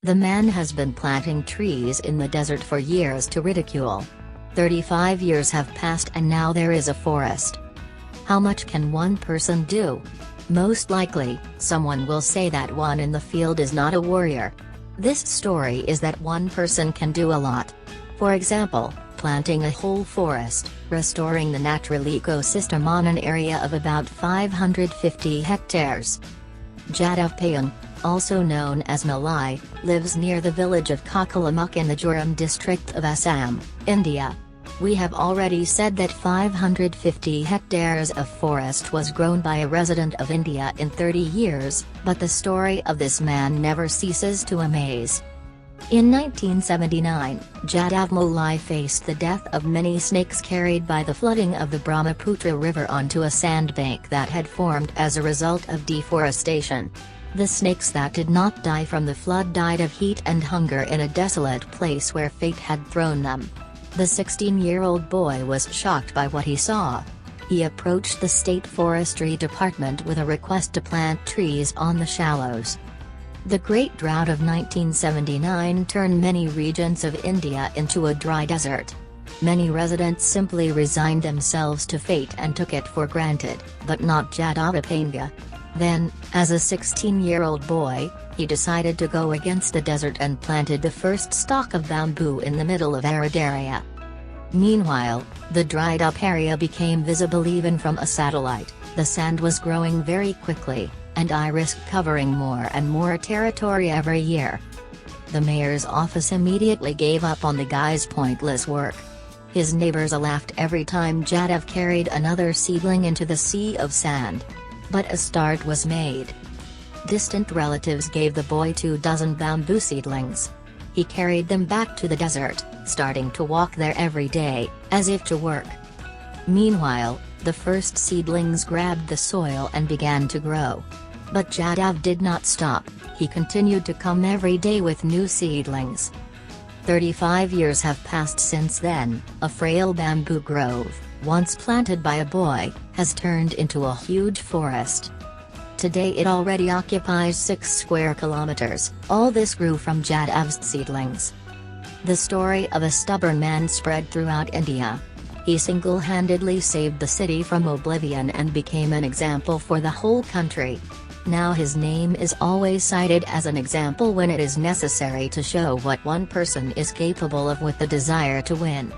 The man has been planting trees in the desert for years to ridicule. 35 years have passed and now there is a forest. How much can one person do? Most likely, someone will say that one in the field is not a warrior. This story is that one person can do a lot. For example, planting a whole forest, restoring the natural ecosystem on an area of about 550 hectares. Jadav Payan, also known as Malai, lives near the village of Kakalamuk in the Joram district of Assam, India. We have already said that 550 hectares of forest was grown by a resident of India in 30 years, but the story of this man never ceases to amaze. In 1979, Jadav Malai faced the death of many snakes carried by the flooding of the Brahmaputra River onto a sandbank that had formed as a result of deforestation. The snakes that did not die from the flood died of heat and hunger in a desolate place where fate had thrown them. The 16-year-old boy was shocked by what he saw. He approached the state forestry department with a request to plant trees on the shallows. The Great Drought of 1979 turned many regions of India into a dry desert. Many residents simply resigned themselves to fate and took it for granted, but not Jadav Payan. Then, as a 16-year-old boy, he decided to go against the desert and planted the first stalk of bamboo in the middle of arid area. Meanwhile, the dried-up area became visible even from a satellite. The sand was growing very quickly, and I risked covering more and more territory every year. The mayor's office immediately gave up on the guy's pointless work. His neighbors laughed every time Jadav carried another seedling into the sea of sand. But a start was made. Distant relatives gave the boy 24 bamboo seedlings. He carried them back to the desert, starting to walk there every day, as if to work. Meanwhile, the first seedlings grabbed the soil and began to grow. But Jadav did not stop, he continued to come every day with new seedlings. 35 years have passed since then. A frail bamboo grove, once planted by a boy, has turned into a huge forest. Today it already occupies 6 square kilometers. All this grew from Jadav's seedlings. The story of a stubborn man spread throughout India. He single-handedly saved the city from oblivion and became an example for the whole country. Now his name is always cited as an example when it is necessary to show what one person is capable of with the desire to win.